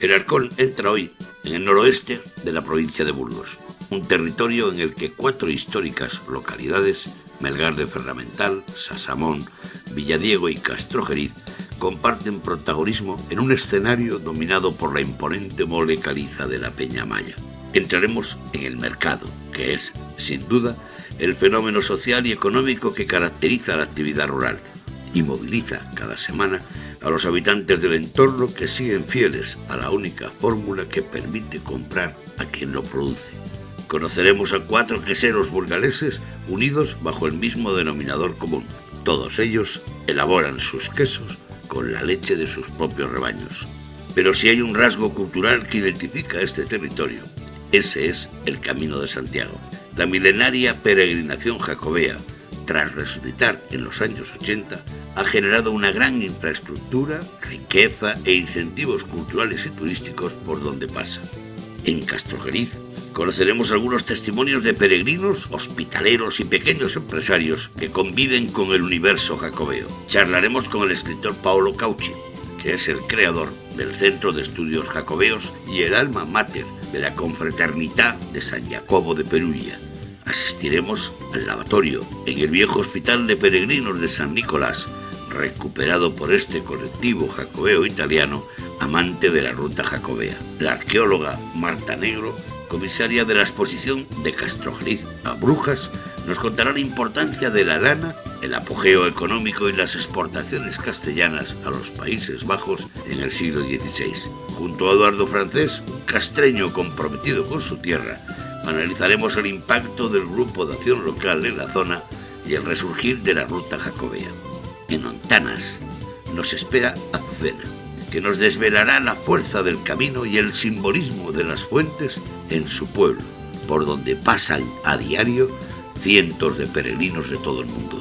El Arcón entra hoy en el noroeste de la provincia de Burgos, un territorio en el que 4 históricas localidades, Melgar de Ferramental, Sasamón, Villadiego y Castrojeriz, comparten protagonismo en un escenario dominado por la imponente mole caliza de la Peña Maya. Entraremos en el mercado, que es, sin duda, el fenómeno social y económico que caracteriza la actividad rural y moviliza cada semana a los habitantes del entorno, que siguen fieles a la única fórmula que permite comprar a quien lo produce. Conoceremos a 4 queseros burgaleses unidos bajo el mismo denominador común. Todos ellos elaboran sus quesos con la leche de sus propios rebaños. Pero si hay un rasgo cultural que identifica este territorio, ese es el Camino de Santiago. La milenaria peregrinación jacobea, tras resucitar en los años 80, ha generado una gran infraestructura, riqueza e incentivos culturales y turísticos por donde pasa. En Castrojeriz conoceremos algunos testimonios de peregrinos, hospitaleros y pequeños empresarios que conviven con el universo jacobeo. Charlaremos con el escritor Paolo Cauchi, que es el creador del Centro de Estudios Jacobeos y el alma mater de la Confraternità de San Jacobo de Perugia. Asistiremos al lavatorio en el viejo hospital de peregrinos de San Nicolás, recuperado por este colectivo jacobeo italiano amante de la ruta jacobea. La arqueóloga Marta Negro, comisaria de la exposición de Castrojeriz a Brujas, nos contará la importancia de la lana, el apogeo económico y las exportaciones castellanas a los Países Bajos en el siglo XVI. Junto a Eduardo Francés, un castreño comprometido con su tierra, analizaremos el impacto del grupo de acción local en la zona y el resurgir de la ruta jacobea. En Ontanas nos espera Azucena, que nos desvelará la fuerza del camino y el simbolismo de las fuentes en su pueblo, por donde pasan a diario cientos de peregrinos de todo el mundo.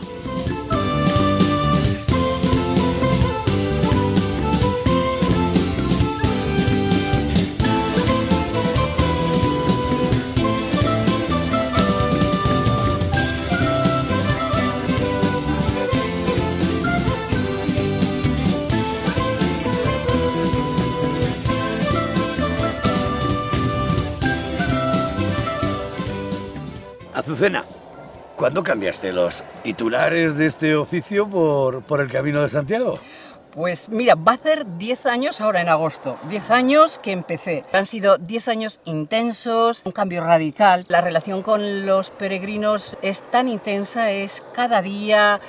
Azucena, ¿cuándo cambiaste los titulares de este oficio por el Camino de Santiago? Pues mira, va a hacer 10 años ahora en agosto, 10 años que empecé. Han sido 10 años intensos, un cambio radical. La relación con los peregrinos es tan intensa, es cada día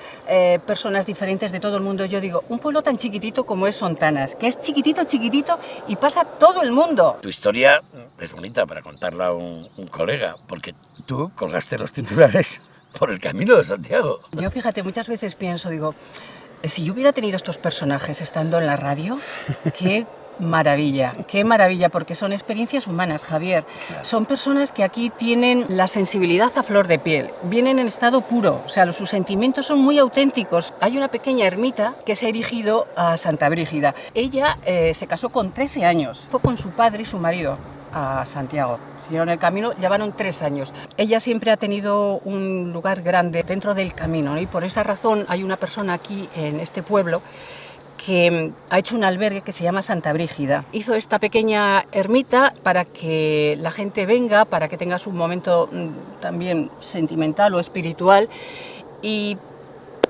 personas diferentes de todo el mundo. Yo digo, un pueblo tan chiquitito como es Ontanas, que es chiquitito, chiquitito y pasa todo el mundo. Tu historia es bonita para contarla a un colega, porque tú colgaste los titulares por el Camino de Santiago. Yo fíjate, muchas veces pienso, digo, si yo hubiera tenido estos personajes estando en la radio, qué maravilla, porque son experiencias humanas, Javier. Claro. Son personas que aquí tienen la sensibilidad a flor de piel, vienen en estado puro, o sea, sus sentimientos son muy auténticos. Hay una pequeña ermita que se ha erigido a Santa Brígida. Ella se casó con 13 años, fue con su padre y su marido a Santiago. Hicieron el camino, llevaron 3 años. Ella siempre ha tenido un lugar grande dentro del camino, ¿no? Y por esa razón hay una persona aquí en este pueblo que ha hecho un albergue que se llama Santa Brígida. Hizo esta pequeña ermita para que la gente venga, para que tengas un momento también sentimental o espiritual. Y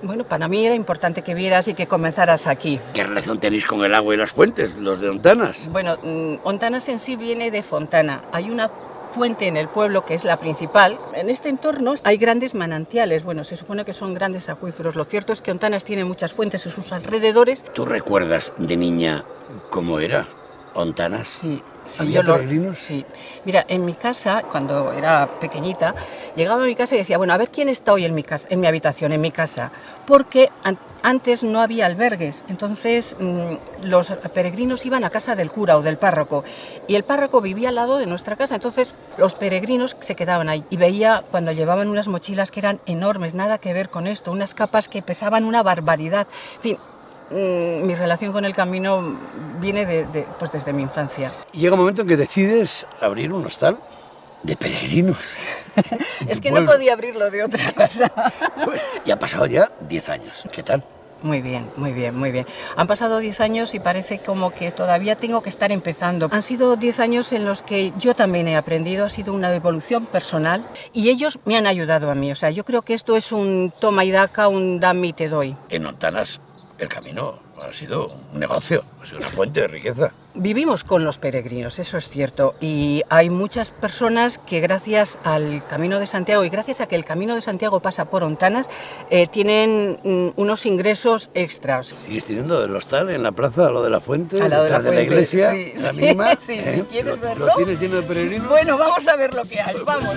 bueno, para mí era importante que vieras y que comenzaras aquí. ¿Qué relación tenéis con el agua y las fuentes, los de Ontanas? Bueno, Ontanas en sí viene de Fontana. Hay una fuente en el pueblo que es la principal. En este entorno hay grandes manantiales. Bueno, se supone que son grandes acuíferos. Lo cierto es que Ontanas tiene muchas fuentes en sus alrededores. ¿Tú recuerdas de niña cómo era Ontanas? Sí. Sí, ¿Había peregrinos? Sí. Mira, en mi casa, cuando era pequeñita, llegaba a mi casa y decía, bueno, a ver quién está hoy en mi casa, en mi habitación, en mi casa, porque antes no había albergues, entonces los peregrinos iban a casa del cura o del párroco, y el párroco vivía al lado de nuestra casa, entonces los peregrinos se quedaban ahí, y veía cuando llevaban unas mochilas que eran enormes, nada que ver con esto, unas capas que pesaban una barbaridad, en fin. Mi relación con el camino viene pues desde mi infancia. Y llega un momento en que decides abrir un hostal de peregrinos. Es que no podía abrirlo de otra cosa. Y ha pasado ya 10 años. ¿Qué tal? Muy bien, muy bien, muy bien. Han pasado 10 años y parece como que todavía tengo que estar empezando. Han sido 10 años en los que yo también he aprendido, ha sido una evolución personal y ellos me han ayudado a mí. O sea, yo creo que esto es un toma y daca, un dame y te doy. En Ontanas el camino ha sido un negocio, ha sido una fuente de riqueza. Vivimos con los peregrinos, eso es cierto, y hay muchas personas que gracias al Camino de Santiago y gracias a que el Camino de Santiago pasa por Ontanas, tienen unos ingresos extras. ¿Sigues teniendo el hostal en la plaza, a lo de la fuente, Al lado detrás de la fuente, iglesia, sí, la sí, misma? sí, si quieres verlo. ¿Lo tienes lleno de peregrinos? Bueno, vamos a ver lo que hay, vamos.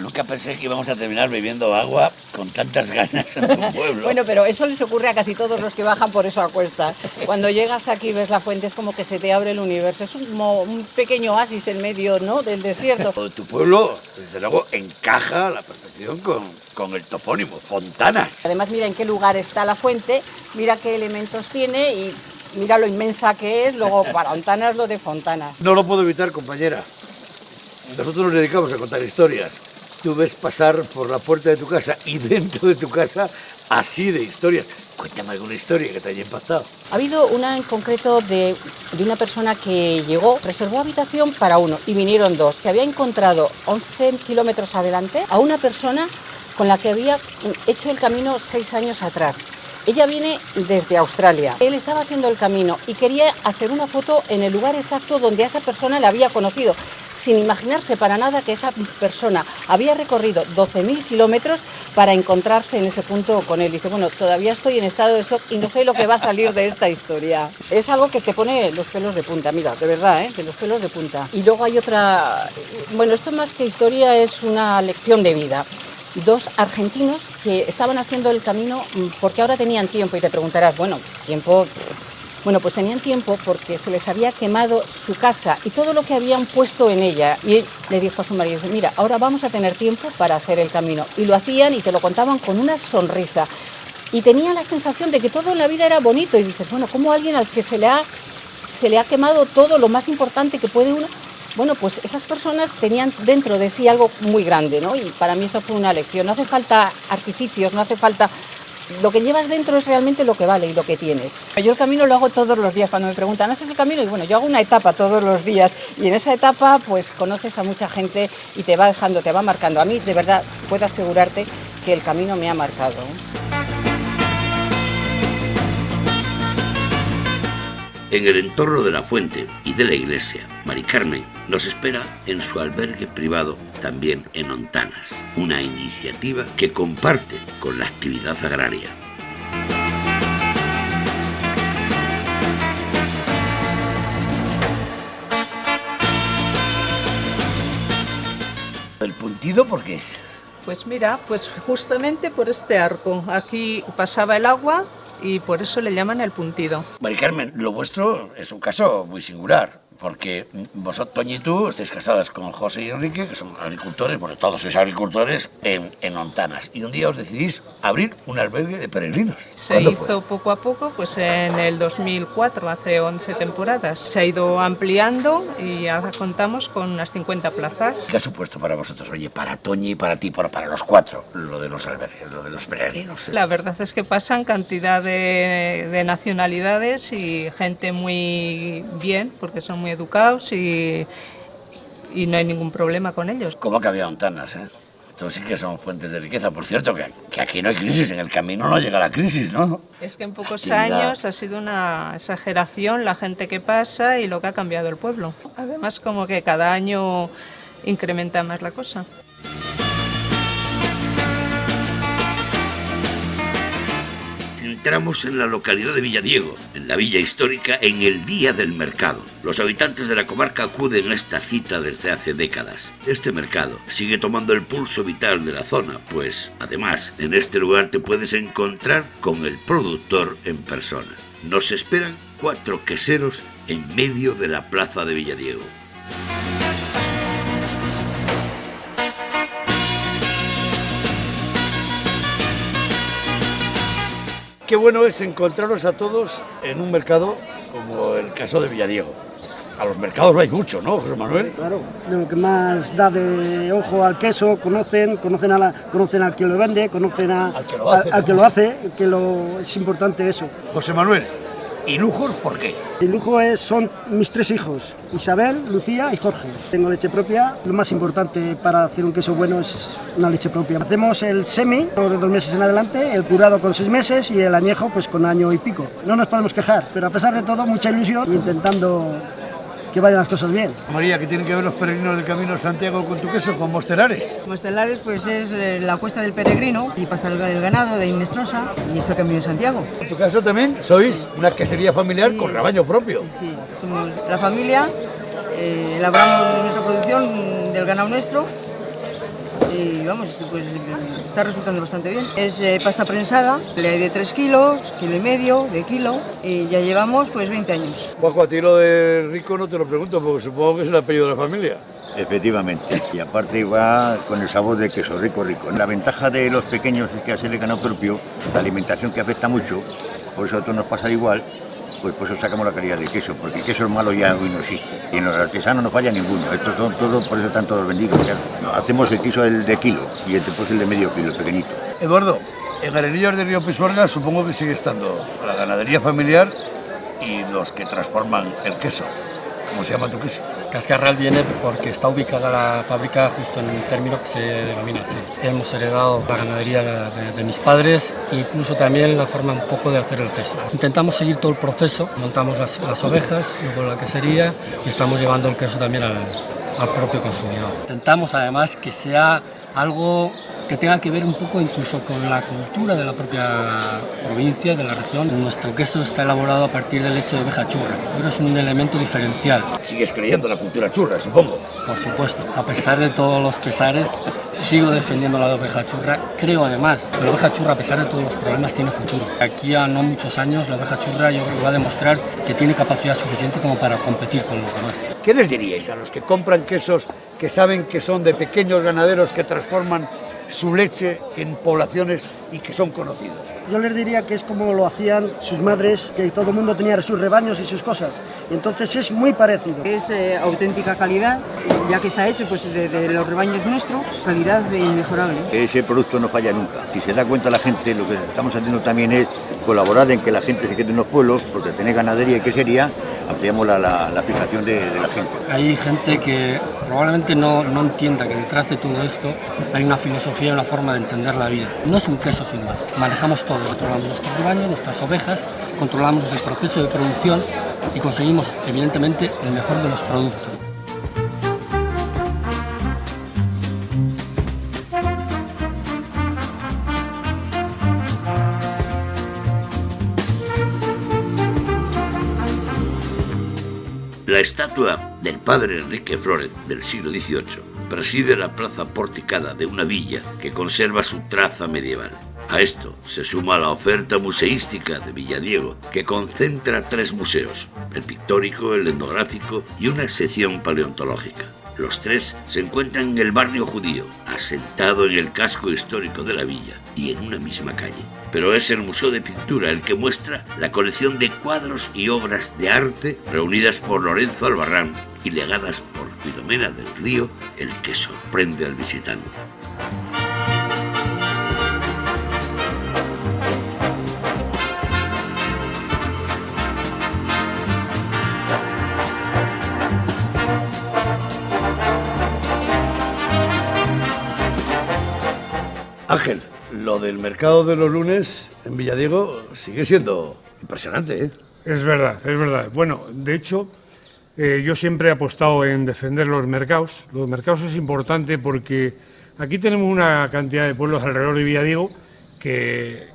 Nunca pensé que íbamos a terminar bebiendo agua con tantas ganas en tu pueblo. Bueno, pero eso les ocurre a casi todos los que bajan por esa cuesta. Cuando llegas aquí y ves la fuente es como que se te abre el universo. Es como un pequeño oasis en medio, ¿no?, del desierto. Tu pueblo, desde luego, encaja a la perfección con el topónimo, Fontanas. Además, mira en qué lugar está la fuente, mira qué elementos tiene y mira lo inmensa que es. Luego, para Ontanas, lo de Fontanas. No lo puedo evitar, compañera. Nosotros nos dedicamos a contar historias. Tú ves pasar por la puerta de tu casa y dentro de tu casa así de historias. Cuéntame alguna historia que te haya impactado. Ha habido una en concreto de una persona que llegó, reservó habitación para uno y vinieron dos, que había encontrado 11 kilómetros adelante a una persona con la que había hecho el camino 6 años atrás. Ella viene desde Australia. Él estaba haciendo el camino y quería hacer una foto en el lugar exacto donde a esa persona la había conocido, sin imaginarse para nada que esa persona había recorrido 12.000 kilómetros para encontrarse en ese punto con él. Dice, bueno, todavía estoy en estado de shock y no sé lo que va a salir de esta historia. Es algo que te pone los pelos de punta, mira, de verdad, de los pelos de punta. Y luego hay otra, bueno, esto más que historia es una lección de vida. Dos argentinos que estaban haciendo el camino porque ahora tenían tiempo y te preguntarás, bueno, tiempo... Bueno, pues tenían tiempo porque se les había quemado su casa y todo lo que habían puesto en ella. Y él le dijo a su marido, mira, ahora vamos a tener tiempo para hacer el camino. Y lo hacían y te lo contaban con una sonrisa. Y tenían la sensación de que todo en la vida era bonito. Y dices, bueno, ¿cómo alguien al que se le ha quemado todo lo más importante que puede uno? Bueno, pues esas personas tenían dentro de sí algo muy grande, ¿no? Y para mí eso fue una lección. No hace falta artificios, no hace falta... Lo que llevas dentro es realmente lo que vale y lo que tienes. Yo el camino lo hago todos los días. Cuando me preguntan, ¿haces el camino? Y bueno, yo hago una etapa todos los días. Y en esa etapa, pues conoces a mucha gente y te va dejando, te va marcando. A mí, de verdad, puedo asegurarte que el camino me ha marcado. En el entorno de la fuente y de la iglesia, Mari Carmen nos espera en su albergue privado, también en Ontanas, una iniciativa que comparte con la actividad agraria. ¿El puntido por qué es? Pues mira, pues justamente por este arco. Aquí pasaba el agua y por eso le llaman el puntido. Mari Carmen, lo vuestro es un caso muy singular, porque vosotros, Toñi y tú, estáis casadas con José y Enrique, que son agricultores, bueno, todos sois agricultores en Ontanas, y un día os decidís abrir un albergue de peregrinos. Se hizo poco a poco, pues en el 2004, hace 11 temporadas. Se ha ido ampliando y ahora contamos con unas 50 plazas. ¿Qué ha supuesto para vosotros, oye, para Toñi y para ti, para los cuatro, lo de los albergues, lo de los peregrinos? La verdad es que pasan cantidad de nacionalidades y gente muy bien, porque son muy educados y y no hay ningún problema con ellos. ¿Cómo que había Ontanas, eh? Estos sí que son fuentes de riqueza. Por cierto, que aquí no hay crisis, en el camino no llega la crisis, ¿no? Es que en pocos Actividad. años ha sido una exageración la gente que pasa y lo que ha cambiado el pueblo. Además, como que cada año incrementa más la cosa. Entramos en la localidad de Villadiego, en la villa histórica, en el Día del Mercado. Los habitantes de la comarca acuden a esta cita desde hace décadas. Este mercado sigue tomando el pulso vital de la zona, pues, además, en este lugar te puedes encontrar con el productor en persona. Nos esperan 4 queseros en medio de la plaza de Villadiego. Qué bueno es encontraros a todos en un mercado como el caso de Villadiego. A los mercados vais mucho, ¿no, José Manuel? Claro, lo que más da de ojo al queso, conocen al que lo vende, conocen al que lo hace, es importante eso. José Manuel, ¿y lujos por qué? El lujo son mis 3 hijos, Isabel, Lucía y Jorge. Tengo leche propia, lo más importante para hacer un queso bueno es una leche propia. Hacemos el semi, de 2 meses en adelante, el curado con 6 meses y el añejo pues con año y pico. No nos podemos quejar, pero a pesar de todo, mucha ilusión y intentando que vayan las cosas bien. María, ¿qué tienen que ver los peregrinos del Camino de Santiago con tu queso, con Mostelares? Mostelares pues es la cuesta del peregrino y pasta del ganado de Inestrosa y es el Camino de Santiago. En tu caso también sois una quesería familiar Sí, con rebaño propio. Sí, somos la familia, elaboramos nuestra producción del ganado nuestro y vamos, pues está resultando bastante bien. Es pasta prensada, le hay de 3 kilos, kilo y medio, de kilo y ya llevamos pues 20 años. Juanjo, a ti lo de rico no te lo pregunto porque supongo que es el apellido de la familia. Efectivamente, y aparte va con el sabor de queso rico. La ventaja de los pequeños es que hacerle ganado propio, la alimentación que afecta mucho, por eso a todos nos pasa igual, pues por eso sacamos la calidad del queso, porque el queso malo ya hoy no existe. Y en los artesanos no falla ninguno, estos son todos, por eso están todos vendidos. Claro. Hacemos el queso de kilo y después el de medio kilo, el pequeñito. Eduardo, en Arenillas de Río Pisuerga supongo que sigue estando la ganadería familiar y los que transforman el queso. ¿Cómo se llama tu queso? Cascarral viene porque está ubicada la fábrica justo en un término que se denomina así. Hemos heredado la ganadería de mis padres e incluso también la forma un poco de hacer el queso. Intentamos seguir todo el proceso, montamos las ovejas, luego la quesería y estamos llevando el queso también al propio consumidor. Intentamos además que sea algo que tenga que ver un poco incluso con la cultura de la propia provincia, de la región. Nuestro queso está elaborado a partir del leche de oveja churra, pero es un elemento diferencial. Sigues creyendo en la cultura churra, supongo. Por supuesto, a pesar de todos los pesares, sigo defendiendo la de oveja churra. Creo además que la oveja churra, a pesar de todos los problemas, tiene futuro. Aquí a no muchos años, la oveja churra yo creo que va a demostrar que tiene capacidad suficiente como para competir con los demás. ¿Qué les diríais a los que compran quesos que saben que son de pequeños ganaderos que transforman su leche en poblaciones y que son conocidos? Yo les diría que es como lo hacían sus madres, que todo el mundo tenía sus rebaños y sus cosas. Entonces es muy parecido. Es auténtica calidad, ya que está hecho pues de los rebaños nuestros, calidad inmejorable. Ese producto no falla nunca. Si se da cuenta la gente, lo que estamos haciendo también es colaborar en que la gente se quede en los pueblos, porque tener ganadería y quesería, ampliamos la fijación de la gente. Hay gente que probablemente no entienda que detrás de todo esto hay una filosofía y una forma de entender la vida. No es un queso sin más. Manejamos todo, controlamos nuestros rebaños, nuestras ovejas, controlamos el proceso de producción y conseguimos evidentemente el mejor de los productos. La estatua del padre Enrique Flórez del siglo XVIII preside la plaza porticada de una villa que conserva su traza medieval. A esto se suma la oferta museística de Villadiego, que concentra 3 museos, el pictórico, el etnográfico y una sección paleontológica. Los 3 se encuentran en el barrio judío, asentado en el casco histórico de la villa y en una misma calle. Pero es el Museo de Pintura el que muestra la colección de cuadros y obras de arte reunidas por Lorenzo Albarrán y legadas por Filomena del Río, el que sorprende al visitante. lo del mercado de los lunes en Villadiego sigue siendo impresionante, ¿eh? Es verdad, es verdad. Bueno, de hecho, yo siempre he apostado en defender los mercados. Los mercados es importante porque aquí tenemos una cantidad de pueblos alrededor de Villadiego que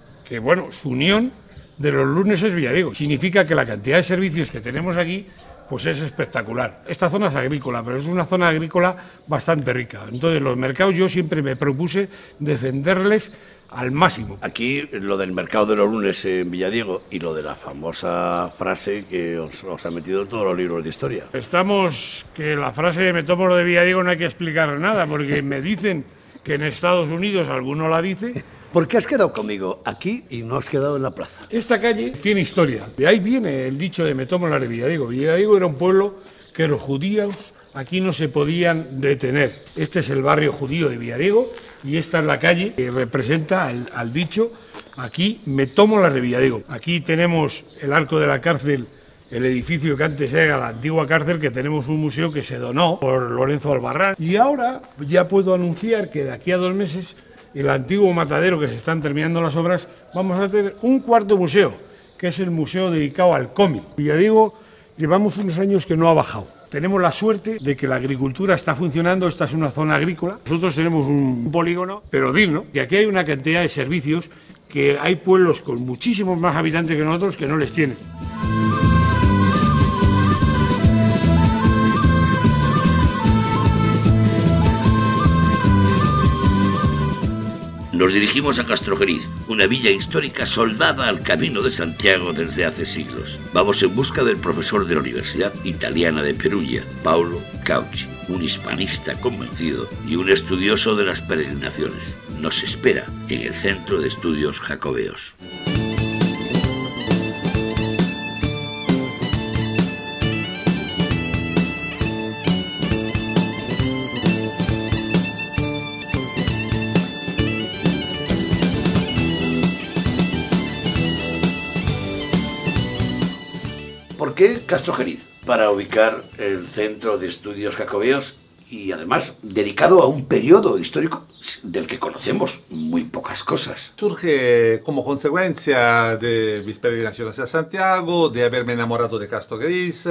bueno, su unión de los lunes es Villadiego. Significa que la cantidad de servicios que tenemos aquí pues es espectacular. Esta zona es agrícola, pero es una zona agrícola bastante rica. Entonces, los mercados yo siempre me propuse defenderles al máximo. Aquí lo del mercado de los lunes en Villadiego y lo de la famosa frase que os ha metido en todos los libros de historia. Estamos, que la frase de me tomo lo de Villadiego no hay que explicar nada, porque me dicen que en Estados Unidos alguno la dice. ¿Por qué has quedado conmigo aquí y no has quedado en la plaza? Esta calle tiene historia. De ahí viene el dicho de me tomo la de Villadiego. Villadiego era un pueblo que los judíos aquí no se podían detener. Este es el barrio judío de Villadiego y esta es la calle que representa al dicho aquí me tomo la de Villadiego. Aquí tenemos el arco de la cárcel, el edificio que antes era la antigua cárcel, que tenemos un museo que se donó por Lorenzo Albarrán. Y ahora ya puedo anunciar que de aquí a 2 meses, el antiguo matadero que se están terminando las obras, vamos a tener un cuarto museo, que es el museo dedicado al cómic. Villadiego llevamos unos años que no ha bajado. Tenemos la suerte de que la agricultura está funcionando, esta es una zona agrícola. Nosotros tenemos un polígono, pero digno, y aquí hay una cantidad de servicios que hay pueblos con muchísimos más habitantes que nosotros que no les tienen. Nos dirigimos a Castrojeriz, una villa histórica soldada al Camino de Santiago desde hace siglos. Vamos en busca del profesor de la Universidad Italiana de Perugia, Paolo Cauchi, un hispanista convencido y un estudioso de las peregrinaciones. Nos espera en el Centro de Estudios Jacobeos. ¿Por qué Castrojeriz? Para ubicar el Centro de Estudios Jacobeos y además dedicado a un periodo histórico del que conocemos muy pocas cosas. Surge como consecuencia de mis peregrinaciones a Santiago, de haberme enamorado de Castrojeriz,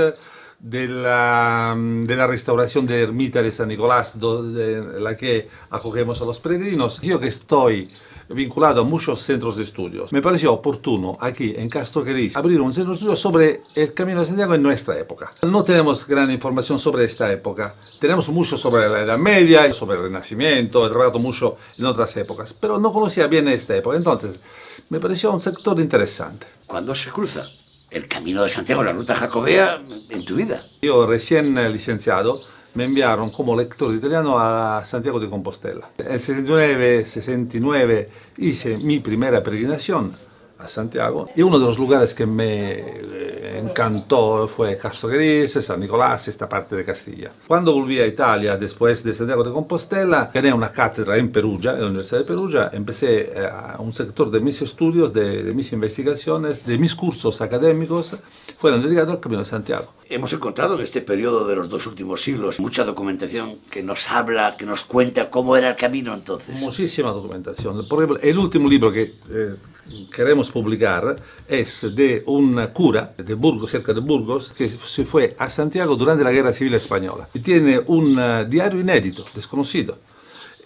de la restauración de la ermita de San Nicolás, de la que acogemos a los peregrinos. Yo que estoy vinculado a muchos centros de estudios, me pareció oportuno aquí en Castrojeriz abrir un centro de estudios sobre el Camino de Santiago en nuestra época. No tenemos gran información sobre esta época, tenemos mucho sobre la Edad Media, sobre el Renacimiento, he trabajado mucho en otras épocas, pero no conocía bien esta época, entonces me pareció un sector interesante. ¿Cuándo se cruza el Camino de Santiago, la ruta jacobea, en tu vida? Yo recién licenciado, me enviaron como lector italiano a Santiago de Compostela. En el 69 hice mi primera peregrinación a Santiago y uno de los lugares que me encantó fue Castrojeriz, San Nicolás, esta parte de Castilla. Cuando volví a Italia después de Santiago de Compostela, gané una cátedra en Perugia, en la Universidad de Perugia, empecé un sector de mis estudios, de mis investigaciones, de mis cursos académicos, fueron dedicados al Camino de Santiago. Hemos encontrado en este periodo de los 2 últimos siglos mucha documentación que nos habla, que nos cuenta cómo era el camino entonces. Muchísima documentación. Por ejemplo, el último libro que queremos publicar es de un cura de Burgos, cerca de Burgos, que se fue a Santiago durante la Guerra Civil Española. Y tiene un diario inédito, desconocido,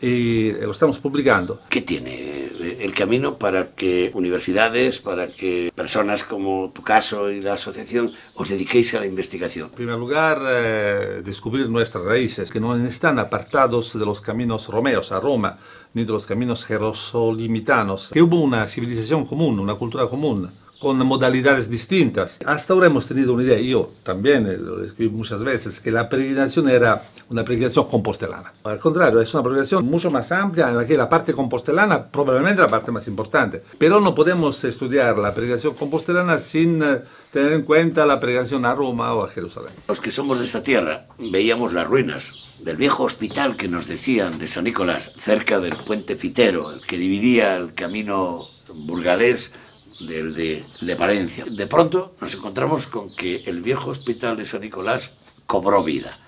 y lo estamos publicando. ¿Qué tiene el camino para que universidades, para que personas como tu caso y la asociación os dediquéis a la investigación? En primer lugar, descubrir nuestras raíces, que no están apartados de los caminos romeos a Roma, ni de los caminos jerosolimitanos, que hubo una civilización común, una cultura común, con modalidades distintas. Hasta ahora hemos tenido una idea, yo también lo escribí muchas veces, que la peregrinación era una peregrinación compostelana. Al contrario, es una peregrinación mucho más amplia en la que la parte compostelana probablemente es la parte más importante. Pero no podemos estudiar la peregrinación compostelana sin tener en cuenta la peregrinación a Roma o a Jerusalén. Los que somos de esta tierra veíamos las ruinas del viejo hospital que nos decían de San Nicolás, cerca del puente Fitero, el que dividía el camino burgalés del de Palencia. De pronto nos encontramos con que el viejo hospital de San Nicolás cobró vida.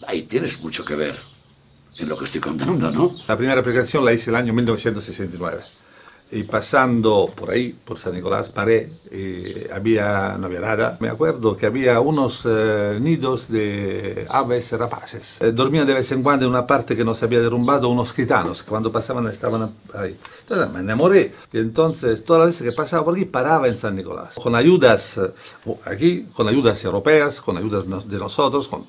Ahí tienes mucho que ver en lo que estoy contando, ¿no? La primera peregrinación la hice el año 1969. y pasando por ahí, por San Nicolás, paré, no había nada. Me acuerdo que había unos nidos de aves rapaces. Dormían de vez en cuando en una parte que no se había derrumbado unos gitanos, que cuando pasaban estaban ahí. Entonces me enamoré, y entonces todas las veces que pasaba por aquí paraba en San Nicolás. Con ayudas aquí, con ayudas europeas, con ayudas de nosotros, con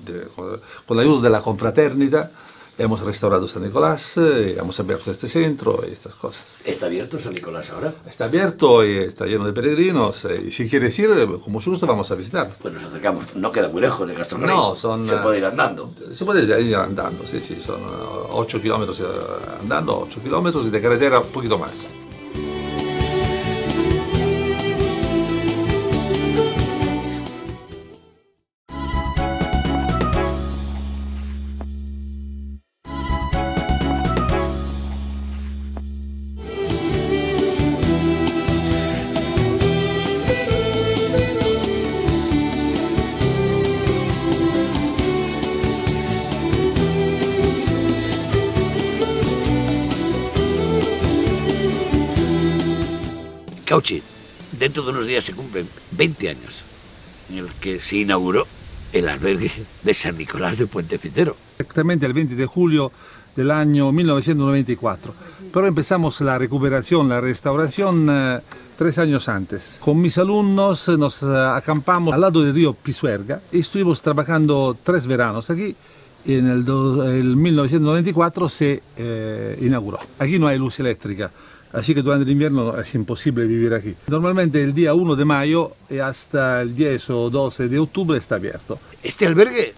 la ayuda de la confraternidad, hemos restaurado San Nicolás, hemos abierto este centro y estas cosas. ¿Está abierto San Nicolás ahora? Está abierto y está lleno de peregrinos. Y si quieres ir, con mucho gusto vamos a visitar. Pues nos acercamos. No queda muy lejos de Castro. No, se puede ir andando. Se puede ir andando, sí, son 8 kilómetros andando, 8 kilómetros y de carretera un poquito más. Cauchi, dentro de unos días se cumplen 20 años en el que se inauguró el albergue de San Nicolás de Puentecitero. Exactamente el 20 de julio del año 1994. Pero empezamos la recuperación, la restauración 3 años antes. Con mis alumnos nos acampamos al lado del río Pisuerga y estuvimos trabajando 3 veranos aquí. Y en el 1994 se inauguró. Aquí no hay luz eléctrica. Así que durante el invierno es imposible vivir aquí. Normalmente el día 1 de mayo y hasta el 10 o 12 de octubre está abierto. Este albergue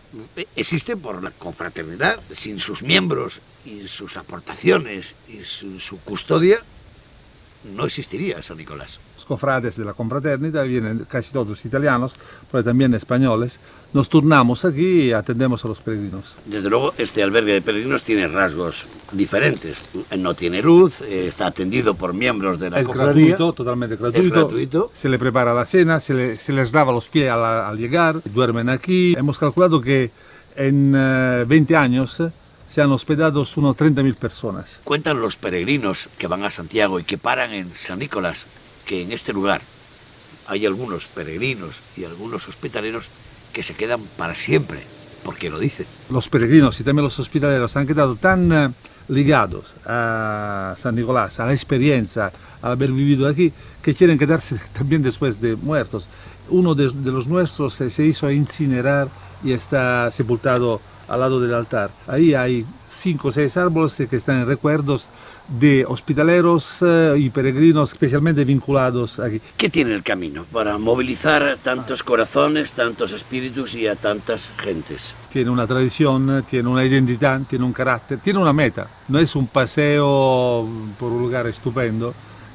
existe por la confraternidad. Sin sus miembros y sus aportaciones y su custodia, no existiría San Nicolás. Los cofrades de la confraternidad vienen casi todos italianos, pero también españoles. Nos turnamos aquí y atendemos a los peregrinos. Desde luego, este albergue de peregrinos tiene rasgos diferentes. No tiene luz, está atendido por miembros de la cofradía. Es gratuito, totalmente gratuito. Es gratuito. Se le prepara la cena, se les lava los pies al llegar, duermen aquí. Hemos calculado que en 20 años se han hospedado unos 30.000 personas. Cuentan los peregrinos que van a Santiago y que paran en San Nicolás que en este lugar hay algunos peregrinos y algunos hospitaleros que se quedan para siempre, porque lo dicen. Los peregrinos y también los hospitaleros han quedado tan ligados a San Nicolás, a la experiencia, al haber vivido aquí, que quieren quedarse también después de muertos. Uno de los nuestros se hizo incinerar y está sepultado al lado del altar. Ahí hay 5 o 6 árboles que están en recuerdos de hospitaleros y peregrinos especialmente vinculados aquí. ¿Qué tiene el camino para movilizar tantos corazones, tantos espíritus y a tantas gentes? Tiene una tradición, tiene una identidad, tiene un carácter, tiene una meta. No es un paseo por un lugar estupendo,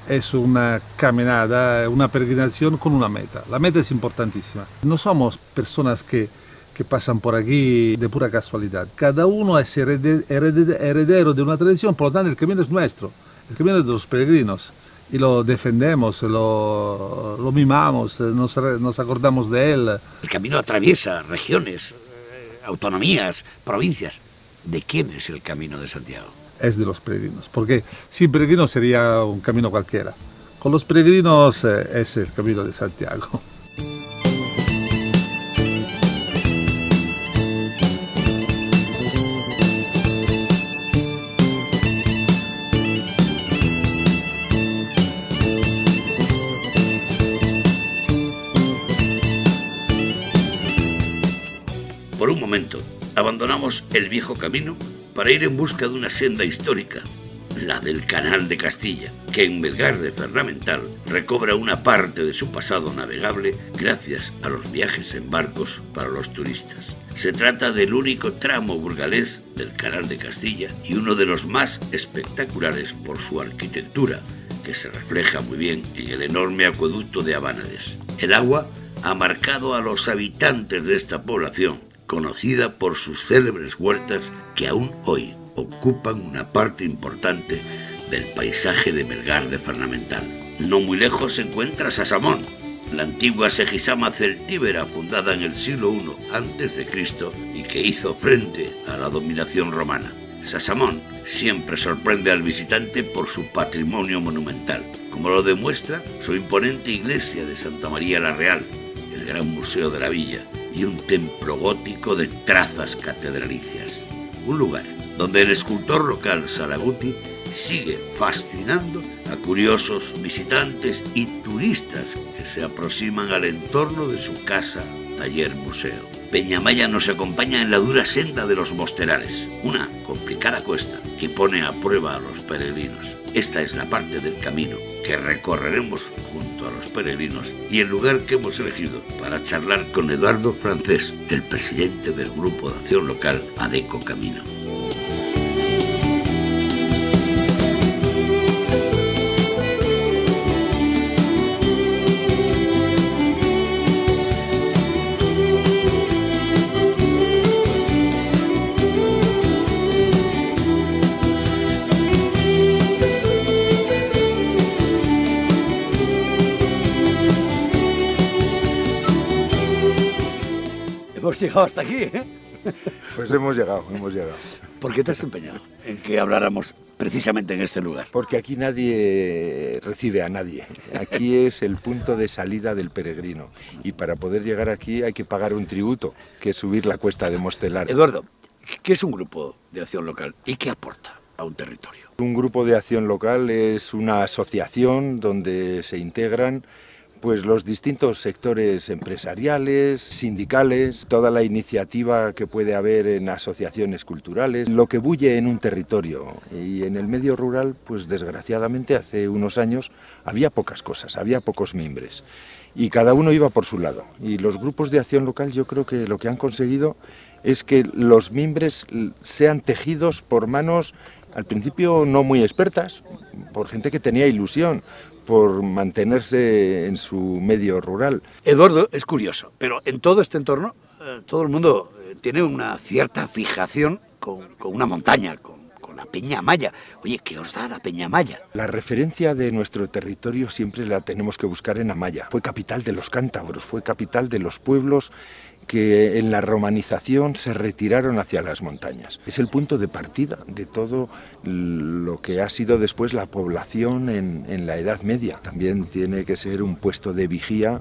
es una caminada, una peregrinación con una meta. La meta es importantísima. No somos personas que pasan por aquí de pura casualidad. Cada uno es heredero de una tradición, por lo tanto el camino es nuestro, el camino es de los peregrinos. Y lo defendemos, lo mimamos, nos acordamos de él. El camino atraviesa regiones, autonomías, provincias. ¿De quién es el camino de Santiago? Es de los peregrinos, porque sin peregrinos sería un camino cualquiera. Con los peregrinos es el camino de Santiago. Por un momento, abandonamos el viejo camino para ir en busca de una senda histórica, la del Canal de Castilla, que en Melgar de Ferramental recobra una parte de su pasado navegable gracias a los viajes en barcos para los turistas. Se trata del único tramo burgalés del Canal de Castilla y uno de los más espectaculares por su arquitectura, que se refleja muy bien en el enorme acueducto de Abánades. El agua ha marcado a los habitantes de esta población, conocida por sus célebres huertas que aún hoy ocupan una parte importante del paisaje de Melgar de Ferramental. No muy lejos se encuentra Sasamón, la antigua Segisama celtíbera fundada en el siglo I a.C. y que hizo frente a la dominación romana. Sasamón siempre sorprende al visitante por su patrimonio monumental, como lo demuestra su imponente iglesia de Santa María la Real, el gran museo de la villa y un templo gótico de trazas catedralicias. Un lugar donde el escultor local Salaguti sigue fascinando a curiosos, visitantes y turistas que se aproximan al entorno de su casa, taller, museo. Peñamaya nos acompaña en la dura senda de los Mosterares, una complicada cuesta que pone a prueba a los peregrinos. Esta es la parte del camino que recorreremos junto a los peregrinos y el lugar que hemos elegido para charlar con Eduardo Francés, el presidente del Grupo de Acción Local Adeco Camino. Hemos llegado hasta aquí, ¿eh? Pues hemos llegado. ¿Por qué te has empeñado en que habláramos precisamente en este lugar? Porque aquí nadie recibe a nadie. Aquí es el punto de salida del peregrino. Y para poder llegar aquí hay que pagar un tributo, que es subir la cuesta de Mostelar. Eduardo, ¿qué es un grupo de acción local y qué aporta a un territorio? Un grupo de acción local es una asociación donde se integran pues los distintos sectores empresariales, sindicales, toda la iniciativa que puede haber en asociaciones culturales, lo que bulle en un territorio. Y en el medio rural, pues desgraciadamente hace unos años había pocas cosas, había pocos mimbres. Y cada uno iba por su lado. Y los grupos de acción local yo creo que lo que han conseguido es que los mimbres sean tejidos por manos al principio no muy expertas, por gente que tenía ilusión por mantenerse en su medio rural. Eduardo, es curioso, pero en todo este entorno todo el mundo tiene una cierta fijación con una montaña, con la Peña Amaya. Oye, ¿qué os da la Peña Amaya? La referencia de nuestro territorio siempre la tenemos que buscar en Amaya. Fue capital de los cántabros, fue capital de los pueblos que en la romanización se retiraron hacia las montañas. Es el punto de partida de todo lo que ha sido después la población en la Edad Media. También tiene que ser un puesto de vigía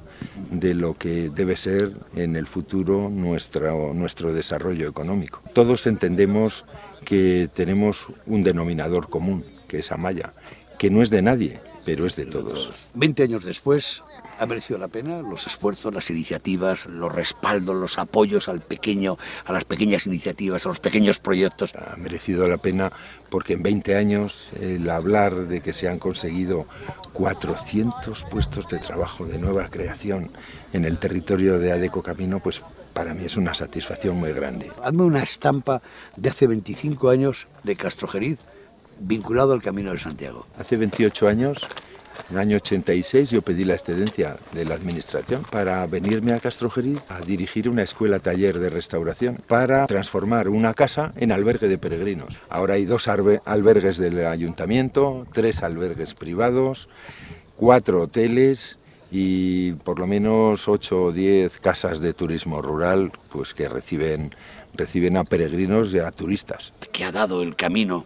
de lo que debe ser en el futuro nuestro desarrollo económico. Todos entendemos que tenemos un denominador común, que es Amaya, que no es de nadie, pero es de todos. 20 años después, ¿ha merecido la pena los esfuerzos, las iniciativas, los respaldos, los apoyos a las pequeñas iniciativas, a los pequeños proyectos? Ha merecido la pena porque en 20 años el hablar de que se han conseguido 400 puestos de trabajo de nueva creación en el territorio de Adeco Camino, pues para mí es una satisfacción muy grande. Hazme una estampa de hace 25 años de Castrojeriz vinculado al Camino de Santiago. Hace 28 años, en el año 86, yo pedí la excedencia de la administración para venirme a Castrojeriz a dirigir una escuela-taller de restauración para transformar una casa en albergue de peregrinos. Ahora hay 2 albergues del ayuntamiento, 3 albergues privados, 4 hoteles y por lo menos 8 o 10 casas de turismo rural pues que reciben a peregrinos y a turistas. ¿Qué ha dado el camino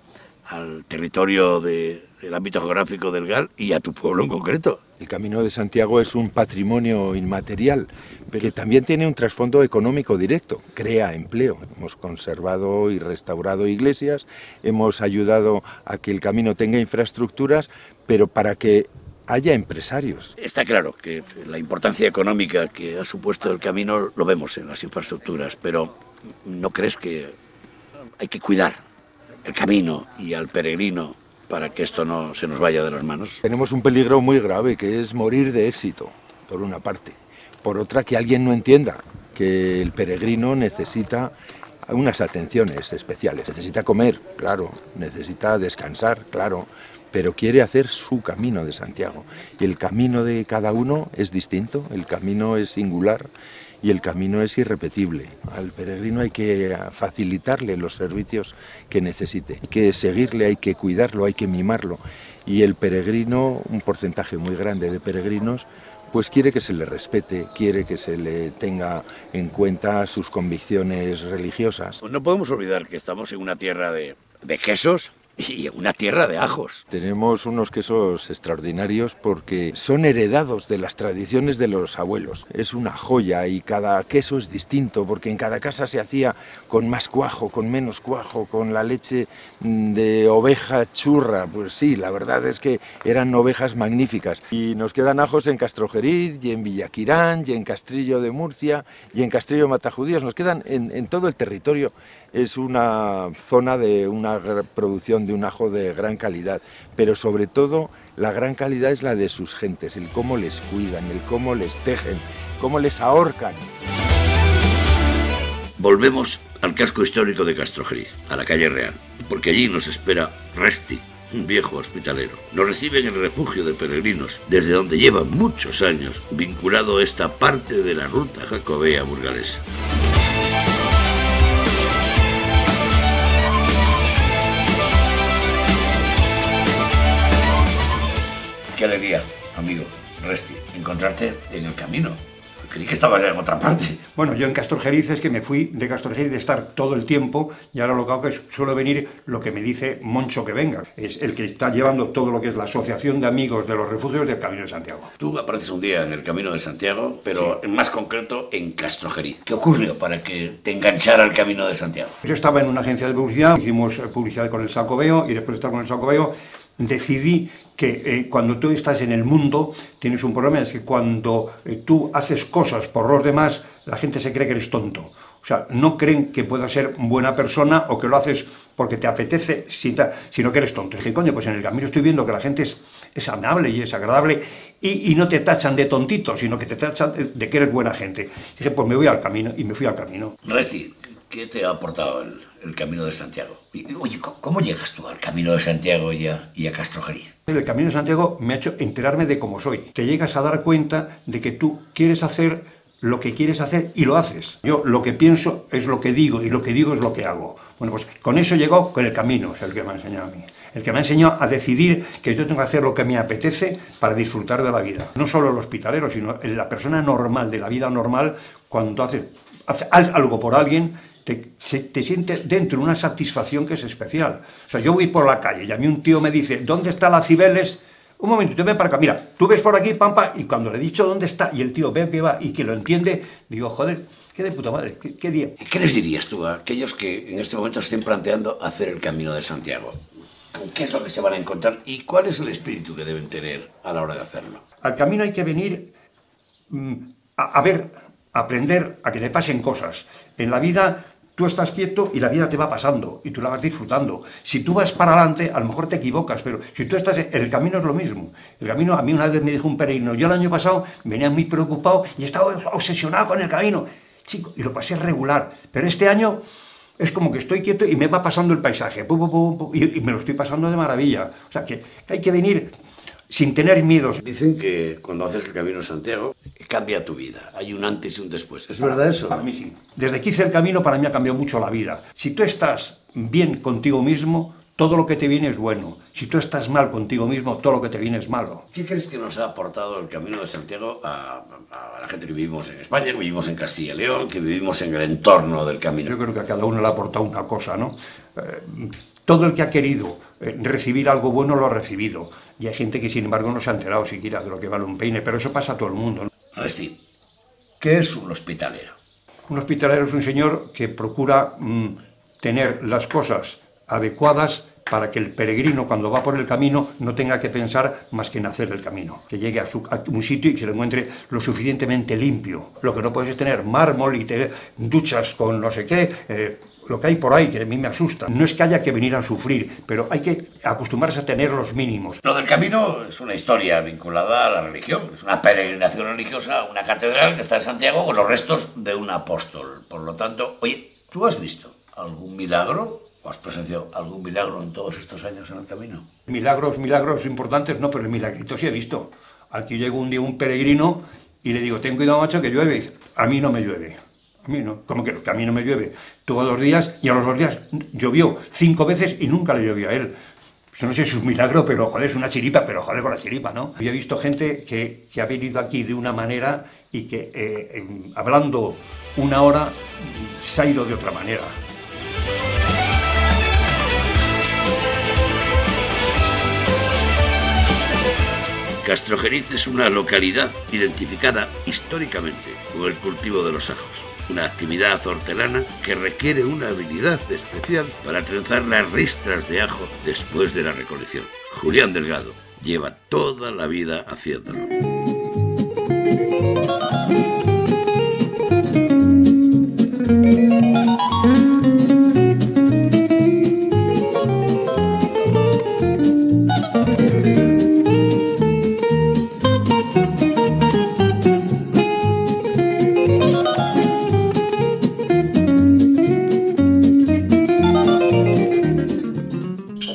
al territorio del ámbito geográfico del GAL y a tu pueblo en concreto? El Camino de Santiago es un patrimonio inmaterial, pero que también tiene un trasfondo económico directo, crea empleo. Hemos conservado y restaurado iglesias, hemos ayudado a que el camino tenga infraestructuras, pero para que haya empresarios. Está claro que la importancia económica que ha supuesto el camino lo vemos en las infraestructuras, pero ¿no crees que hay que cuidar el camino y al peregrino para que esto no se nos vaya de las manos? Tenemos un peligro muy grave, que es morir de éxito, por una parte. Por otra, que alguien no entienda que el peregrino necesita unas atenciones especiales. Necesita comer, claro, necesita descansar, claro, pero quiere hacer su camino de Santiago. Y el camino de cada uno es distinto, el camino es singular y el camino es irrepetible. Al peregrino hay que facilitarle los servicios que necesite, hay que seguirle, hay que cuidarlo, hay que mimarlo. Y el peregrino, un porcentaje muy grande de peregrinos, pues quiere que se le respete, quiere que se le tenga en cuenta sus convicciones religiosas. Pues no podemos olvidar que estamos en una tierra de de quesos y una tierra de ajos. Tenemos unos quesos extraordinarios porque son heredados de las tradiciones de los abuelos. Es una joya y cada queso es distinto porque en cada casa se hacía con más cuajo, con menos cuajo, con la leche de oveja churra. Pues sí, la verdad es que eran ovejas magníficas. Y nos quedan ajos en Castrojeriz y en Villaquirán y en Castrillo de Murcia y en Castrillo Matajudíos. Nos quedan en todo el territorio. Es una zona de una producción de un ajo de gran calidad, pero sobre todo la gran calidad es la de sus gentes, el cómo les cuidan, el cómo les tejen, cómo les ahorcan. Volvemos al casco histórico de Castrojeriz, a la calle Real, porque allí nos espera Resti, un viejo hospitalero. Nos recibe en el refugio de peregrinos, desde donde lleva muchos años vinculado esta parte de la ruta jacobea burgalesa. Qué alegría, amigo Resti, encontrarte en el camino. Creí que estabas en otra parte. Bueno, yo en Castrojeriz es que me fui de Castrojeriz de estar todo el tiempo y ahora lo que hago es suelo venir lo que me dice Moncho que venga. Es el que está llevando todo lo que es la Asociación de Amigos de los Refugios del Camino de Santiago. Tú apareces un día en el Camino de Santiago, pero sí, más concreto en Castrojeriz. ¿Qué ocurrió para que te enganchara al Camino de Santiago? Yo estaba en una agencia de publicidad, hicimos publicidad con el Sacobeo y después de estar con el Sacobeo decidí que cuando tú estás en el mundo tienes un problema, es que cuando tú haces cosas por los demás, la gente se cree que eres tonto. O sea, no creen que puedas ser buena persona o que lo haces porque te apetece, sino que eres tonto. Y dije, coño, pues en el camino estoy viendo que la gente es amable y es agradable y no te tachan de tontito, sino que te tachan de que eres buena gente. Y dije, pues me voy al camino y me fui al camino. Resti, ¿qué te ha aportado el Camino de Santiago? Oye, ¿cómo llegas tú al Camino de Santiago y a Castrojeriz? El Camino de Santiago me ha hecho enterarme de cómo soy. Te llegas a dar cuenta de que tú quieres hacer lo que quieres hacer y lo haces. Yo lo que pienso es lo que digo y lo que digo es lo que hago. Bueno, pues con eso llegó con el camino, es el que me ha enseñado a mí. El que me ha enseñado a decidir que yo tengo que hacer lo que me apetece para disfrutar de la vida. No solo el hospitalero, sino la persona normal, de la vida normal, cuando hace algo por alguien, te sientes dentro una satisfacción que es especial. O sea, yo voy por la calle y a mí un tío me dice, ¿dónde está la Cibeles? Un momentito, ven para acá, mira, tú ves por aquí, pampa, y cuando le he dicho dónde está y el tío ve que va y que lo entiende, digo, joder, qué de puta madre, qué día. ¿Qué les dirías tú a aquellos que en este momento estén planteando hacer el Camino de Santiago? ¿Qué es lo que se van a encontrar y cuál es el espíritu que deben tener a la hora de hacerlo? Al camino hay que venir a ver, a aprender, a que te pasen cosas. En la vida tú estás quieto y la vida te va pasando y tú la vas disfrutando. Si tú vas para adelante, a lo mejor te equivocas, pero si tú estás en el camino es lo mismo. El camino, a mí una vez me dijo un peregrino, yo el año pasado venía muy preocupado y estaba obsesionado con el camino, chico, y lo pasé regular, pero este año es como que estoy quieto y me va pasando el paisaje, y me lo estoy pasando de maravilla. O sea, que hay que venir sin tener miedos. Dicen que cuando haces el Camino de Santiago cambia tu vida, hay un antes y un después. ¿Es verdad eso? Para mí sí. Desde que hice el camino para mí ha cambiado mucho la vida. Si tú estás bien contigo mismo, todo lo que te viene es bueno. Si tú estás mal contigo mismo, todo lo que te viene es malo. ¿Qué crees que nos ha aportado el Camino de Santiago a la gente que vivimos en España, que vivimos en Castilla y León, que vivimos en el entorno del camino? Yo creo que a cada uno le ha aportado una cosa, ¿no? Todo el que ha querido recibir algo bueno lo ha recibido. Y hay gente que, sin embargo, no se ha enterado siquiera de lo que vale un peine, pero eso pasa a todo el mundo, ¿no? Resti, ¿qué es un hospitalero? Un hospitalero es un señor que procura tener las cosas adecuadas para que el peregrino, cuando va por el camino, no tenga que pensar más que en hacer el camino. Que llegue a un sitio y que se lo encuentre lo suficientemente limpio. Lo que no puedes es tener mármol y tener duchas con no sé qué, lo que hay por ahí, que a mí me asusta. No es que haya que venir a sufrir, pero hay que acostumbrarse a tener los mínimos. Lo del camino es una historia vinculada a la religión. Es una peregrinación religiosa, una catedral que está en Santiago con los restos de un apóstol. Por lo tanto, oye, ¿tú has visto algún milagro? ¿O has presenciado algún milagro en todos estos años en el camino? Milagros importantes no, pero milagritos sí he visto. Aquí llegó un día un peregrino y le digo, ten cuidado, macho, que llueve. Y dice, a mí no me llueve. A mí no. ¿Cómo que a mí no me llueve? Tuvo 2 días y a los 2 días llovió 5 veces y nunca le llovió a él. Eso no sé si es un milagro, pero joder, es una chiripa, pero joder con la chiripa, ¿no? Yo he visto gente que ha venido aquí de una manera y que hablando 1 hora se ha ido de otra manera. Castrojeriz es una localidad identificada históricamente con el cultivo de los ajos, una actividad hortelana que requiere una habilidad especial para trenzar las ristras de ajo después de la recolección. Julián Delgado lleva toda la vida haciéndolo.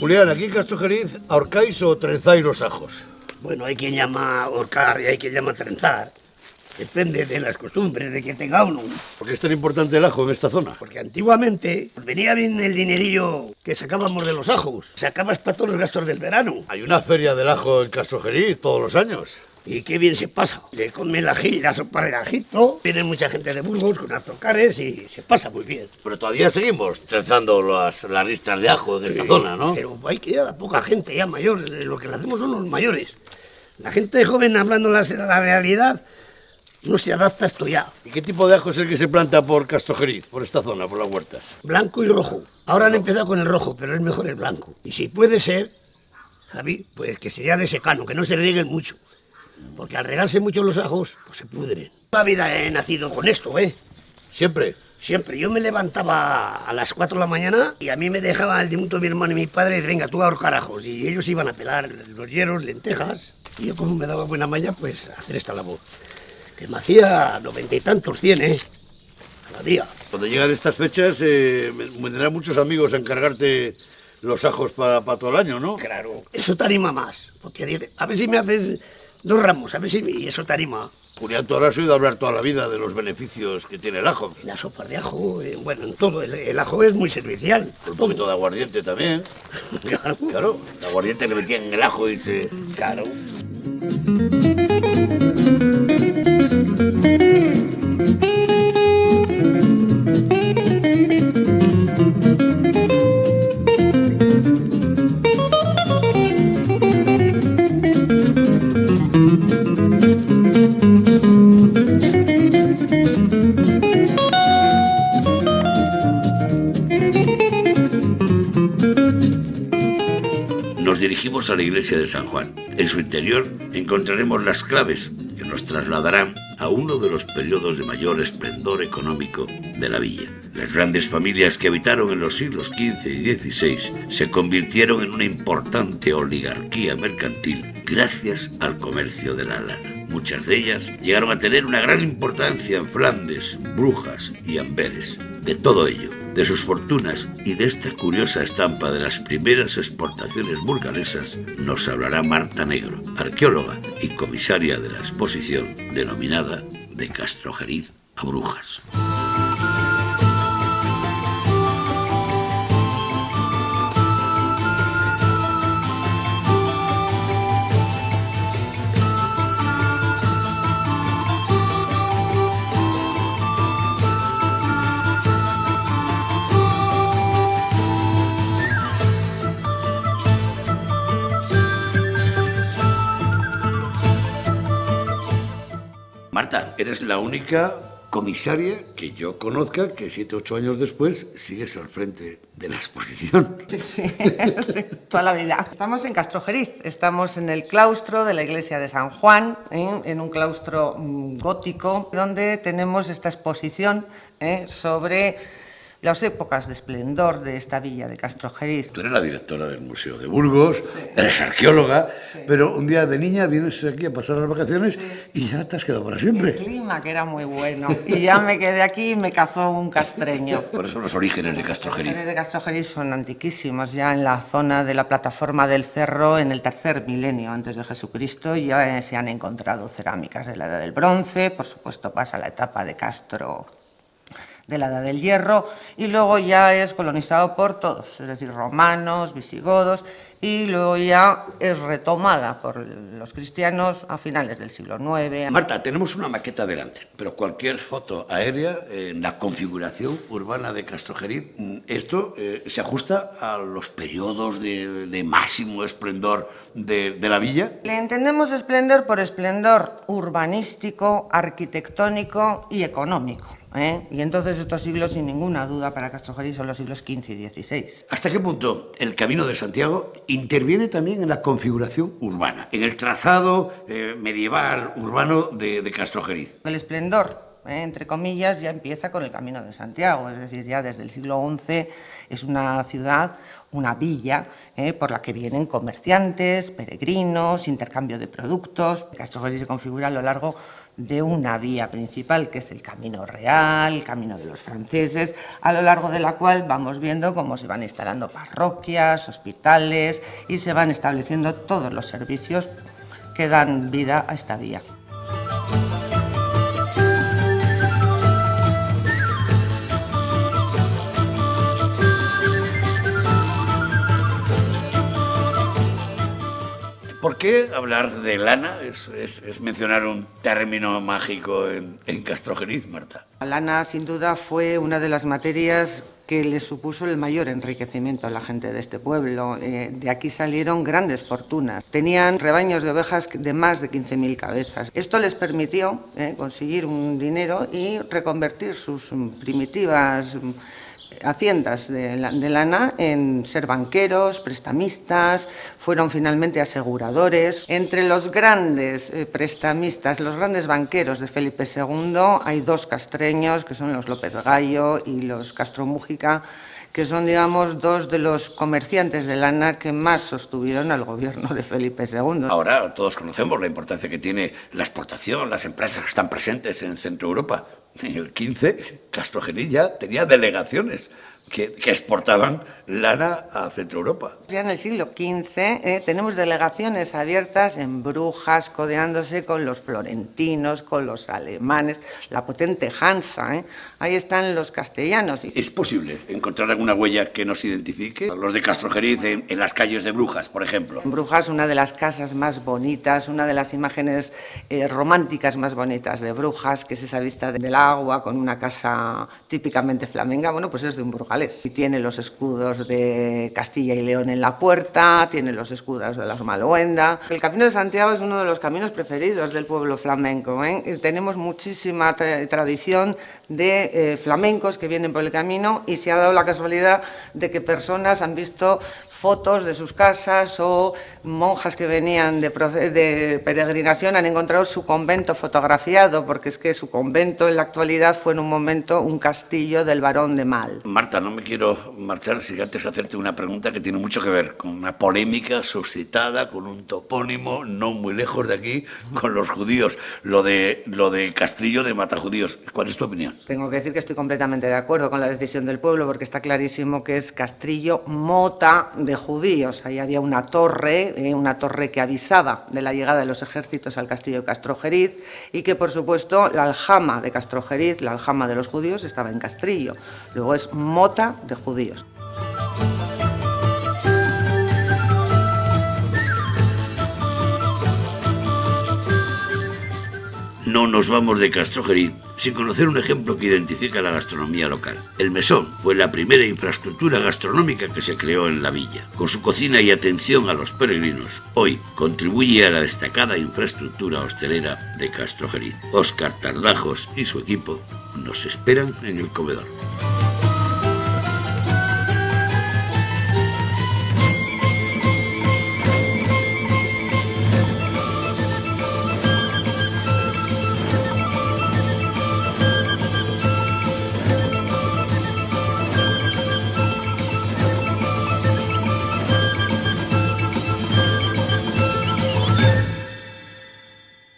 Julián, aquí en Castrojeriz, ¿ahorcáis o trenzáis los ajos? Bueno, hay quien llama ahorcar y hay quien llama trenzar. Depende de las costumbres de quien tenga uno. ¿Por qué es tan importante el ajo en esta zona? Porque antiguamente venía bien el dinerillo que sacábamos de los ajos. Sacabas para todos los gastos del verano. Hay una feria del ajo en Castrojeriz todos los años. Y qué bien se pasa. Se come el ají, la sopa del ajito. Viene mucha gente de Burgos con autocares y se pasa muy bien. Pero todavía seguimos trenzando las ristas de ajo de esta zona, ¿no? Pero hay que ya poca gente ya mayor. Lo que le hacemos son los mayores. La gente joven, hablando la realidad, no se adapta a esto ya. ¿Y qué tipo de ajo es el que se planta por Castrojeriz, por esta zona, por las huertas? Blanco y rojo. Ahora han empezado con el rojo, pero es mejor el blanco. Y si puede ser, Javi, pues que sería de secano, que no se rieguen mucho. Porque al regarse mucho los ajos, pues se pudren. Toda la vida he nacido con esto, ¿eh? ¿Siempre? Siempre. Yo me levantaba a las 4 de la mañana y a mí me dejaba el difunto de mi hermano y mi padre, venga, tú a ahorcar ajos. Y ellos iban a pelar los hierros, lentejas. Y yo, como me daba buena maña, pues a hacer esta labor. Que me hacía 90 y tantos, 100, ¿eh? Cada día. Cuando llegan estas fechas, vendrán muchos amigos a encargarte los ajos para todo el año, ¿no? Claro. Eso te anima más. Porque a ver si me haces 2 ramos, a ver si... Y eso te anima. Julián, tú habrás oído hablar toda la vida de los beneficios que tiene el ajo. En las sopas de ajo, bueno, en todo. El ajo es muy servicial. Un poquito de aguardiente también. Claro. Claro, el aguardiente le metían en el ajo y se... Claro. Nos dirigimos a la iglesia de San Juan. En su interior encontraremos las claves que nos trasladarán a uno de los periodos de mayor esplendor económico de la villa. Las grandes familias que habitaron en los siglos XV y XVI se convirtieron en una importante oligarquía mercantil gracias al comercio de la lana. Muchas de ellas llegaron a tener una gran importancia en Flandes, Brujas y Amberes. De todo ello, de sus fortunas y de esta curiosa estampa de las primeras exportaciones burgalesas, nos hablará Marta Negro, arqueóloga y comisaria de la exposición denominada De Castrojeriz a Brujas. Marta, eres la única comisaria que yo conozca que 7 u 8 años después sigues al frente de la exposición. Sí, toda la vida. Estamos en Castrojeriz, estamos en el claustro de la iglesia de San Juan, en un claustro gótico, donde tenemos esta exposición sobre las épocas de esplendor de esta villa de Castrojeriz. Tú eres la directora del Museo de Burgos, sí. Eres arqueóloga, sí. Pero un día de niña vienes aquí a pasar las vacaciones y ya te has quedado para siempre. El clima, que era muy bueno, y ya me quedé aquí y me cazó un castreño. Por eso los orígenes de Castrojeriz. Los orígenes de Castrojeriz son antiquísimos, ya en la zona de la plataforma del Cerro, en el 3er milenio antes de Jesucristo, ya se han encontrado cerámicas de la Edad del Bronce, por supuesto pasa la etapa de Castro de la Edad del Hierro, y luego ya es colonizado por todos, es decir, romanos, visigodos, y luego ya es retomada por los cristianos a finales del siglo IX. Marta, tenemos una maqueta delante, pero cualquier foto aérea en la configuración urbana de Castrojeriz, esto se ajusta a los periodos de máximo esplendor de la villa. Le entendemos esplendor por esplendor urbanístico, arquitectónico y económico. Y entonces estos siglos, sin ninguna duda, para Castrojeriz son los siglos XV y XVI. ¿Hasta qué punto el Camino de Santiago interviene también en la configuración urbana, en el trazado medieval urbano de Castrojeriz? El esplendor, entre comillas, ya empieza con el Camino de Santiago, es decir, ya desde el siglo XI es una ciudad, una villa, por la que vienen comerciantes, peregrinos, intercambio de productos. Castrojeriz se configura a lo largo de una vía principal, que es el Camino Real, el Camino de los Franceses, a lo largo de la cual vamos viendo cómo se van instalando parroquias, hospitales y se van estableciendo todos los servicios que dan vida a esta vía. ¿Por qué hablar de lana es mencionar un término mágico en Castrojeriz, Marta? La lana, sin duda, fue una de las materias que le supuso el mayor enriquecimiento a la gente de este pueblo. De aquí salieron grandes fortunas. Tenían rebaños de ovejas de más de 15.000 cabezas. Esto les permitió conseguir un dinero y reconvertir sus primitivas haciendas de lana en ser banqueros, prestamistas, fueron finalmente aseguradores. Entre los grandes prestamistas, los grandes banqueros de Felipe II, hay dos castreños, que son los López Gallo y los Castro Mújica, que son, digamos, dos de los comerciantes de lana que más sostuvieron al gobierno de Felipe II. Ahora todos conocemos la importancia que tiene la exportación, las empresas que están presentes en Centro Europa. En el 15, Castrojeriz ya tenía delegaciones que exportaban lana a Centro Europa. Ya en el siglo XV tenemos delegaciones abiertas en Brujas, codeándose con los florentinos, con los alemanes, la potente Hansa. Ahí están los castellanos. ¿Es posible encontrar alguna huella que nos identifique? Los de Castrojeriz en las calles de Brujas, por ejemplo. En Brujas, una de las casas más bonitas, una de las imágenes románticas más bonitas de Brujas, que es esa vista del agua con una casa típicamente flamenca, bueno, pues es de un burgalés. Y tiene los escudos de Castilla y León en la puerta, tiene los escudos de la Somaloenda. El Camino de Santiago es uno de los caminos preferidos del pueblo flamenco. Tenemos muchísima tradición de flamencos que vienen por el camino y se ha dado la casualidad de que personas han visto fotos de sus casas o monjas que venían de peregrinación han encontrado su convento fotografiado, porque es que su convento en la actualidad fue en un momento un castillo del barón de Mal. Marta, no me quiero marchar sin antes hacerte una pregunta que tiene mucho que ver con una polémica suscitada con un topónimo no muy lejos de aquí, con los judíos, lo de Castrillo de Matajudíos. ¿Cuál es tu opinión? Tengo que decir que estoy completamente de acuerdo con la decisión del pueblo, porque está clarísimo que es Castrillo Mota de judíos. Ahí había una torre que avisaba de la llegada de los ejércitos al castillo de Castrojeriz y que, por supuesto, la aljama de Castrojeriz, la aljama de los judíos, estaba en Castrillo. Luego es Mota de judíos. No nos vamos de Castrojeriz sin conocer un ejemplo que identifica la gastronomía local. El mesón fue la primera infraestructura gastronómica que se creó en la villa. Con su cocina y atención a los peregrinos, hoy contribuye a la destacada infraestructura hostelera de Castrojeriz. Óscar Tardajos y su equipo nos esperan en el comedor.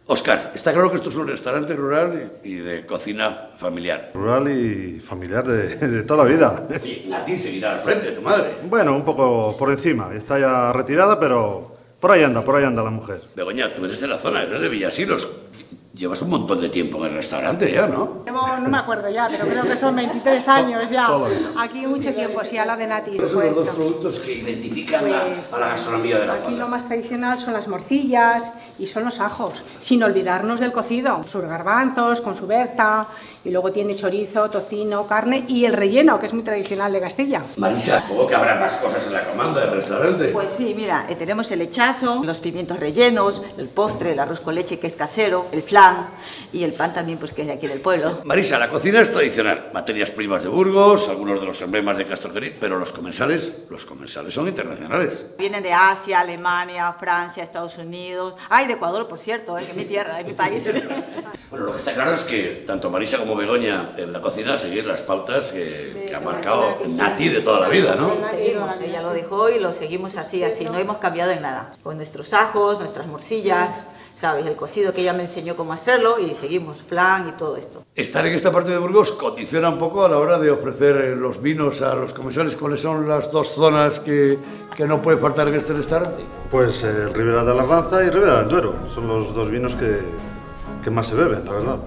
Óscar, está claro que esto es un restaurante rural y de cocina familiar. Rural y familiar de toda la vida. Sí, a ti seguirá al frente, tu madre. Bueno, un poco por encima. Está ya retirada, pero por ahí anda la mujer. Begoña, tú eres de la zona, eres de Villasilos. Llevas un montón de tiempo en el restaurante ya, ¿no? No me acuerdo ya, pero creo que son 23 años ya. Aquí mucho tiempo, sí, a la de Nati. ¿Cuáles son los dos productos que identifican a la gastronomía de la zona? Aquí lo más tradicional son las morcillas y son los ajos, sin olvidarnos del cocido. Sus garbanzos con su berza, y luego tiene chorizo, tocino, carne y el relleno, que es muy tradicional de Castilla. Marisa, supongo que habrá más cosas en la comanda del restaurante. Pues sí, mira, tenemos el lechazo, los pimientos rellenos, el postre, el arroz con leche que es casero, el flan y el pan también pues que es de aquí del pueblo. Marisa, la cocina es tradicional, materias primas de Burgos, algunos de los emblemas de Castrojeriz, pero los comensales son internacionales. Vienen de Asia, Alemania, Francia, Estados Unidos, de Ecuador, por cierto, que es mi tierra, es mi país. Bueno, lo que está claro es que tanto Marisa como Begoña en la cocina seguir las pautas que ha marcado Nati de toda la vida, ¿no? Seguimos, ella lo dejó y lo seguimos así, no hemos cambiado en nada. Con nuestros ajos, nuestras morcillas, ¿sabes? El cocido que ella me enseñó cómo hacerlo y seguimos, flan y todo esto. Estar en esta parte de Burgos condiciona un poco a la hora de ofrecer los vinos a los comensales. ¿Cuáles son las dos zonas que no puede faltar en este restaurante? Pues Ribera de Alarranza y Ribera del Duero. Son los dos vinos que más se beben, la verdad.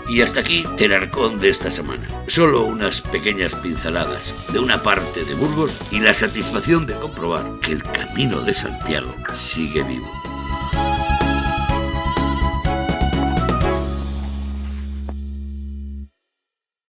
Y hasta aquí el Arcón de esta semana. Solo unas pequeñas pinceladas de una parte de Burgos y la satisfacción de comprobar que el Camino de Santiago sigue vivo.